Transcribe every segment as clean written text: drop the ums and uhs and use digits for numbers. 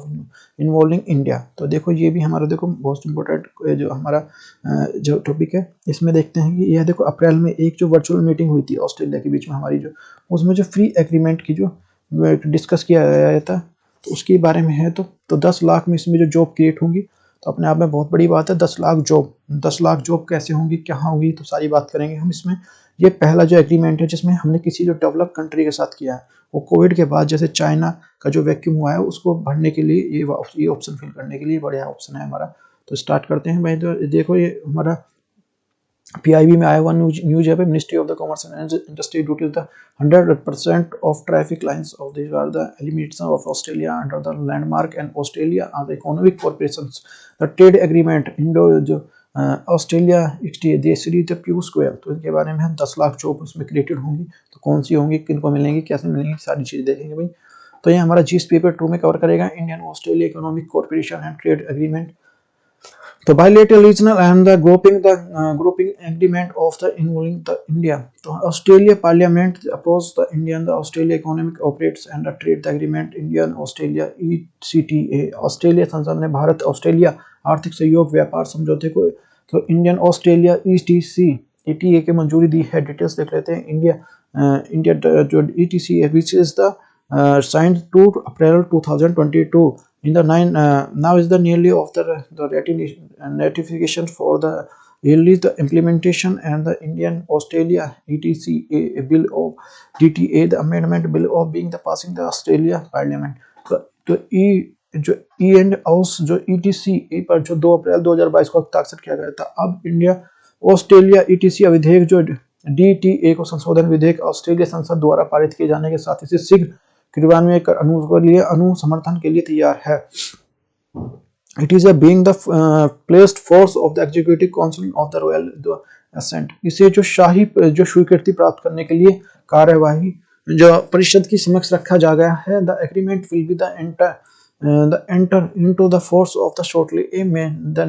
Of involving India. तो देखो ये भी हमारा देखो मोस्ट इम्पोर्टेंट जो हमारा जो टॉपिक है, इसमें देखते हैं कि यह देखो अप्रैल में एक जो वर्चुअल मीटिंग हुई थी ऑस्ट्रेलिया के बीच में हमारी, जो उसमें जो फ्री एग्रीमेंट की जो डिस्कस किया गया था, तो उसके बारे में है। तो 10 लाख में इसमें जो जॉब क्रिएट होंगी, तो अपने आप में बहुत बड़ी बात है। 10 लाख जॉब कैसे होंगी, क्या होंगी, तो सारी बात करेंगे हम इसमें। ये पहला जो एग्रीमेंट है जिसमें हमने किसी जो डेवलप कंट्री के साथ किया है, वो कोविड के बाद जैसे चाइना का जो वैक्यूम हुआ है उसको भरने के लिए ये ऑप्शन फिल करने के लिए बढ़िया ऑप्शन है हमारा। तो स्टार्ट करते हैं भाई। तो देखो ये हमारा PIB में आया हुआ न्यूज है, ministry of the commerce and industry duty the 100% of traffic lines of this are the elimination of Australia under the landmark and Australia are the economic corporations the trade agreement Indo जो Australia Shri Piyush Goyal. तो इनके बारे में हम 10 lakh job उसमें created होंगी, तो कौन सी होंगी, किनको मिलेंगी, कैसे मिलेंगी, सारी चीज़ देखेंगे भाई। तो ये हमारा जीएस पेपर 2 में कवर करेगा Indian Australia economic corporation and trade agreement. तो bilateral regional and the grouping agreement of the involving the India. तो Australia parliament approach the Indian the Australia economic operates and the trade agreement Indian Australia ECTA। Australia संसद ने Bharat Australia आर्थिक सहयोग व्यापार समझौते को तो इंडियन ऑस्ट्रेलिया ETA के मंजूरी दी है। डिटेल्स देख लेते हैं। इंडिया जो ETC which is the signed 2 April 2022 in the now is the nearly of the ratification for the yearly the implementation and the Indian Australia ETCA bill of DTA the amendment bill of being the passing the Australia Parliament। तो जो and house जो ETCA पर जो 2 अप्रैल 2022 को हस्ताक्षर किया गया था। अब इंडिया ऑस्ट्रेलिया ETC विधेयक जो DTA को संशोधन विधेयक ऑस्ट्रेलिया संसद द्वारा पारित किए जाने के साथ इसे शीघ्र क्रियान्वयन कर समर्थन के लिए तैयार है। It is a being the placed force of the executive council of the royal assent। इसे जो शाही जो स्वीकृति प्राप्त करने के लिए कार्यवाही जो परिषद की समक्ष रखा जा गया है। The agreement will be the enter into the force of the shortly the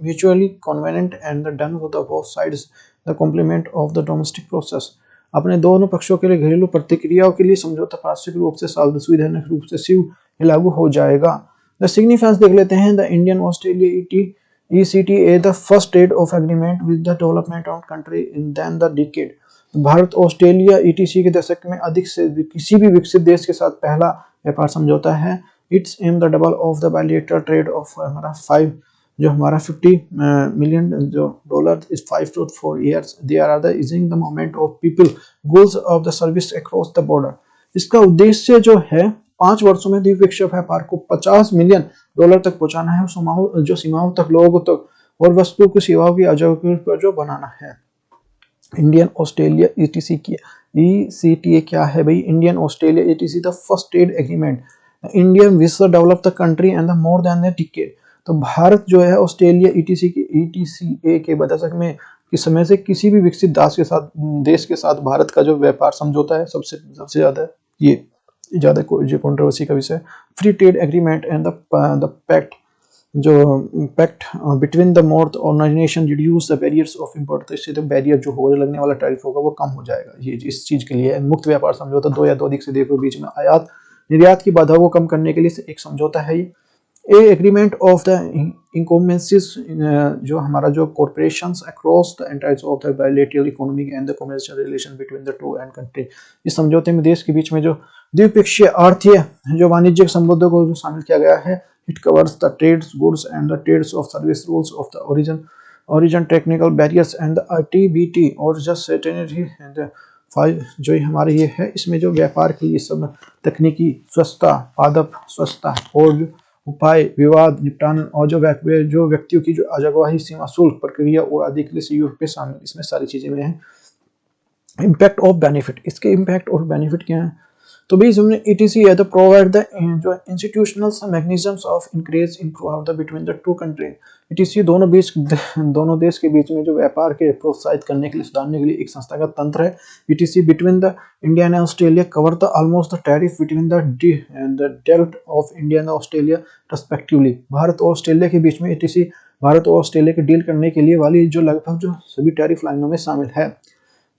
mutually convenient and the done with the both sides the complement of the domestic process। अपने दोनों पक्षों के लिए घरेलू प्रतिक्रियाओं के लिए समझौता पारस्परिक रूप से संवैधानिक रूप से शीघ्र लागू हो जाएगा। द सिग्निफिकेंस देख लेते हैं। The Indian Australia ECTA the first trade of agreement with the development of country in then the decade. Bharat Australia ETC के दशक में अधिक से किसी भी विकसित देश के साथ पहला व्यापार समझौता है। It's aim the double of the bilateral trade of हमारा 5 जो हमारा 50 मिलियन जो dollar is 5 to 4 years। They are the easing the movement of people goods of the service across the border. इसका उद्देश्य जो है 5 वर्षों में द्विपक्षीय व्यापार को 50 मिलियन डॉलर तक पहुंचाना है, जो सीमाओं तक लोगों तक और वस्तुओं की सेवाओं की आवाजाही पर जो बनाना है। इंडियन ऑस्ट्रेलिया ECTA क्या है भाई? Indian Australia ETC the first trade agreement Indian विश्व develop the country and the more than the decade. तो भारत जो है ऑस्ट्रेलिया ETCA के दशक में किस समय से किसी भी विकसित देश के साथ भारत का जो व्यापार समझौता है सबसे ज्यादा ये ज्यादा जो कंट्रोवर्सी का विषय। Free trade agreement and the pact between the north और nation reduce the barriers of import. तो इससे तो बैरियर जो होगा, लगने वाला टैरिफ होगा वो कम हो जाएगा। ये इस चीज के लिए मुक्त व्यापार समझौता 2 या 2 अधिक से देशों के बीच में आयात निर्यात की बाधा को कम करने के लिए एक समझौता है। ये एग्रीमेंट ऑफ द इंकम्बेंसीज जो हमारा जो corporations across the entire of the bilateral economic and the commercial relation between the two and country. इस समझौते में देश के बीच में जो द्विपक्षीय आर्थिक जो वाणिज्यिक संबंधों को जो शामिल किया गया है। It covers the trades goods and the trades of service rules of the origin technical barriers and the ITBT और जस्ट सर्टेनिटी एंड 5 जो हमारे ये है। इसमें जो व्यापार की ये सब तकनीकी स्वच्छता, पादप स्वच्छता और उपाय विवाद निपटान और जो व्यक्तियों की जो अगवाही सीमा शुल्क प्रक्रिया और आदि के लिए सहयोग पे शामिल, इसमें सारी चीजें में है। इम्पैक्ट ऑफ बेनिफिट, इसके इम्पैक्ट और बेनिफिट क्या है? तो भी हमने ETC है तो प्रोवाइड द जो institutional mechanisms of increase in throughout the between the two country. ETC दोनों देश के बीच में जो व्यापार के प्रोत्साहित करने के लिए सुधारने के लिए एक संस्थागत तंत्र है। ETC between the India and Australia cover the almost the tariff between the dealt of India and Australia respectively. Bharat और ऑस्ट्रेलिया के बीच में ETC भारत और ऑस्ट्रेलिया के डील करने के लिए वाली जो लगभग जो सभी टैरिफ लाइनों में शामिल है।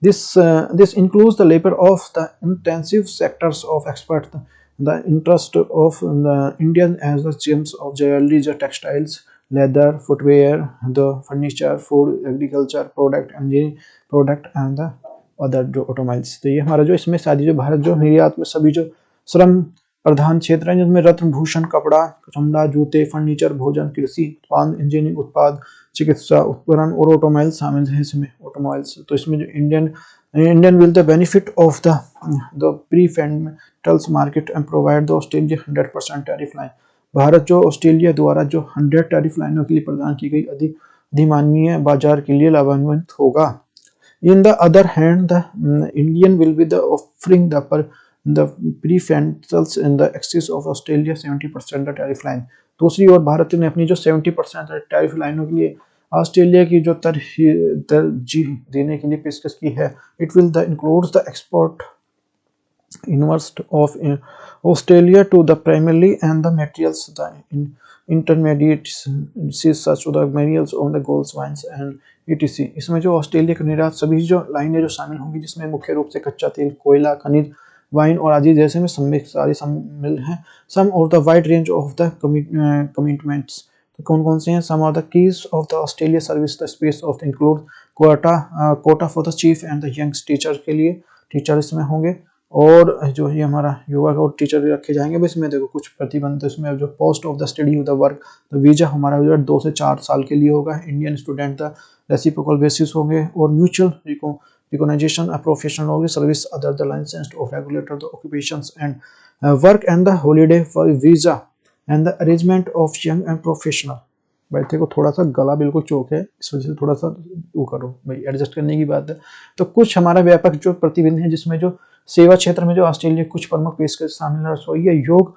This includes the labor of the intensive sectors of export the interest of the Indian as the gems of jewelry, the textiles, leather, footwear, the furniture, food, agriculture, product, engineering product and the other जो ऑटोमाइल्स। तो ये हमारा जो इसमें सारी जो भारत जो निर्यात में सभी जो श्रम प्रधान क्षेत्र हैं जिसमें रत्न भूषण, कपड़ा, चमड़ा, जूते, फर्नीचर, भोजन, कृषि उत्पाद, इंजीनियरिंग उत्पाद, चिकित्सा उपकरण और ऑटोमोबाइल शामिल है इसमें ऑटोमोबाइल्स। तो इसमें जो Indian will the benefit of the preferentials market and provide the Australia 100% tariff line. Bharat जो ऑस्ट्रेलिया द्वारा जो 100 टैरिफ लाइनों के लिए प्रदान की गई अधिमानवीय बाजार के लिए लाभान्वित होगा। In the other hand, the Indian will be the offering the preferentials in the excess of Australia 70% the tariff line। दूसरी ओर भारत ने अपनी जो 70% टैरिफ लाइनों के लिए ऑस्ट्रेलिया की जो तरजीह देने के लिए पेशकश की है। It will the includes the export inverse of Australia to the primarily and the materials the intermediates such the minerals on the gold wines and etc। इसमें जो ऑस्ट्रेलिया का निर्यात सभी जो लाइनें जो शामिल होंगी जिसमें मुख्य रूप से कच्चा तेल, कोयला, खनिज, वाइन और आदि जैसे में सारे शामिल हैं। Some of the wide range of the commitments तो कौन कौन से हैं? Some of the keys of the Australia service the space of include quota for the chief and the young teacher के लिए टीचर इसमें होंगे और जो ये हमारा युवा और टीचर भी रखे जाएंगे। बस इसमें देखो कुछ प्रतिबंध इसमें जो post of the study of the work तो वीजा हमारा जो 2 से 4 साल के लिए होगा। Indian student the reciprocal basis होंगे और म्यूचुअल रिकॉग्निशन प्रोफेशनल होगी service other the licensed of regulator the occupations and work and the holiday for visa and the arrangement of young and professional. भाई देखो थोड़ा सा गला बिल्कुल चौक है इस वजह से थोड़ा सा वो करो भाई एडजस्ट करने की बात है। तो कुछ हमारा व्यापक जो प्रतिबंध है जिसमें जो सेवा क्षेत्र में जो ऑस्ट्रेलिया कुछ प्रमुख पेशकश शामिल है रसोई या योग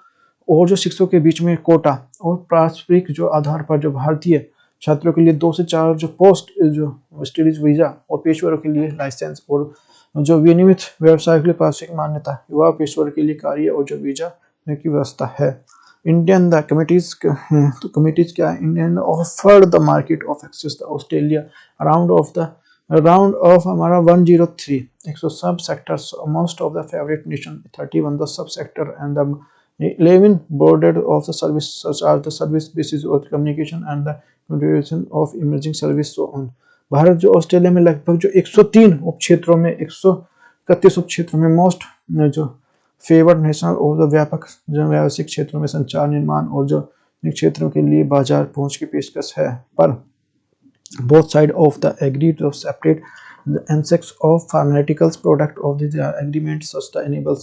और जो शिक्षकों के बीच में कोटा और पारस्परिक जो आधार पर जो भारतीय छात्रों के लिए 2 से 4 जो पोस्ट जो स्टडीज वीजा और पेशेवरों के लिए लाइसेंस और जो विनियमित व्यवसाय के लिए पारस्परिक मान्यता युवा पेशेवर के लिए कार्य और जो वीजा की व्यवस्था है। इंडियन द कमिटीज तो कमिटीज क्या है? Indian offered the market of access the Australia around of हमारा 103 100 sub sectors most of the favorite nation 31 the subsector and the 11 boarded of the service such as the service basis of communication and the contribution of emerging service so on। Bharat जो Australia में लगभग जो 103 उप क्षेत्रों में 131 उप क्षेत्रों में मोस्ट जो फेवर्ड नेशनल और जो व्यापक जो व्यावसायिक क्षेत्रों में संचार निर्माण और जो क्षेत्रों के लिए बाजार पहुंच की पेशकश है। पर both sides of the agreed to separate the NSEX of pharmaceuticals product of the agreement such that enables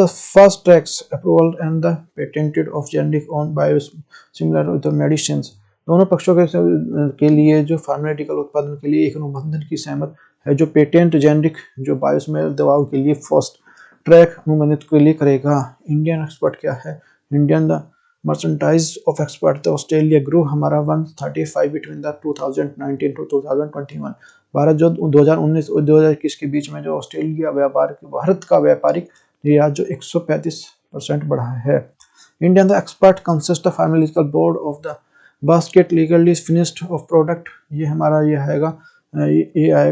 the fast tracks approval and the patented of generic on biosimilar of the medicines। दोनों पक्षों के लिए जो pharmaceutical उत्पादन के लिए एक अनुबंधन की सहमत है जो पेटेंट जेनरिक जो बायोसिमिलर दवाओं के लिए फास्ट ट्रैक अनुबंधित के लिए करेगा। इंडियन एक्सपर्ट क्या है? Indian the merchandise of export the Australia grew हमारा 135 between the 2019 to 2021। भारत जो 2019 और 2021 के बीच में जो ऑस्ट्रेलिया भारत का व्यापारिक निर्यात जो 135% बढ़ा है। Indian the expert consist of pharmaceutical board of the basket legally finished of product ये हमारा ये आएगा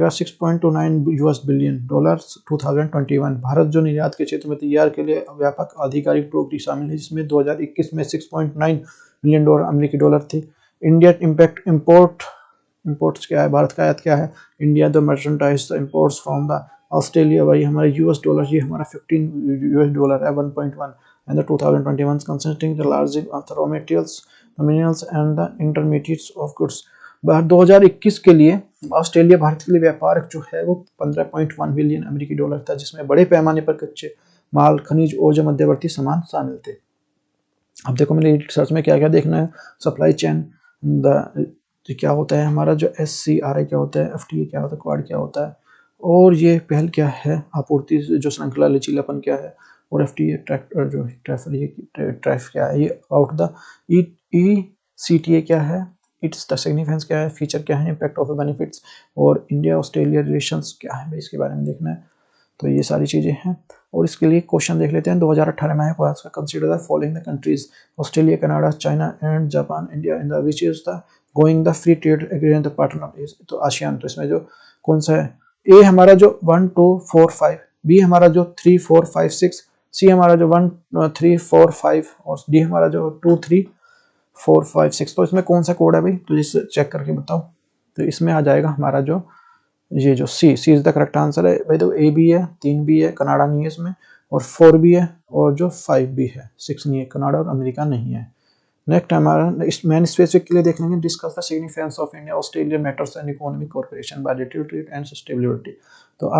6.29 US बिलियन डॉलर 2021। भारत जो निर्यात के क्षेत्र में तैयार के लिए व्यापक आधिकारिक टोकरी शामिल है जिसमें 2021 में 6.9 मिलियन डॉलर अमेरिकी डॉलर थी। इंडिया इम्पैक्ट इंपोर्ट्स क्या है? भारत का आयात क्या है? India the merchandise the imports from the Australia वही हमारे US डॉलर ये हमारा 15 US डॉलर है 1.1 and the 2021 consisting the large of the raw materials the minerals and the intermediates of goods. 2021 के लिए ऑस्ट्रेलिया भारत के लिए व्यापार जो है वो 15.1 बिलियन अमेरिकी डॉलर था जिसमें बड़े पैमाने पर कच्चे माल खनिज और जो मध्यवर्ती सामान शामिल थे। अब देखो मेरे रिसर्च में क्या क्या देखना है। सप्लाई चेन क्या होता है हमारा जो SCRI क्या होता है, FTA क्या होता है, क्वाड क्या होता है और ये पहल क्या है, आपूर्ति जो श्रृंखला लचीलापन क्या है और FTA ट्रैफ क्या है, ये आउट द ECTA क्या है, इट्स द सिग्निफिकेंस क्या है, फीचर क्या है, इम्पैक्ट ऑफ द बेनिफिट्स और इंडिया ऑस्ट्रेलिया रिलेशंस क्या है इसके बारे में देखना है। तो ये सारी चीज़ें हैं और इसके लिए क्वेश्चन देख लेते हैं। 2018 में है consider the following the countries Australia, Canada, China and Japan, India in the which is the going the free trade agreement the partner is तो आसियान। तो इसमें जो कौन सा है? ए हमारा जो 1 2 4 5, बी हमारा जो 3 4 5 6, सी हमारा जो 1 3 4 5 और डी हमारा जो 2 3 4 5 6। तो इसमें कौन सा कोड है भाई, तो इसे चेक करके बताओ। तो इसमें आ जाएगा हमारा जो ये जो सी इज द करेक्ट आंसर है भाई। तो ए भी है, 3 भी है, कनाडा नहीं है इसमें, और 4 भी है, और जो 5 भी है, 6 नहीं है, कनाडा और अमेरिका नहीं है। नेक्स्ट हमारा इस मेन स्पेसिफिक के लिए देख लेंगे, discuss the significance of India Australia matters and economic cooperation by literature and sustainability. तो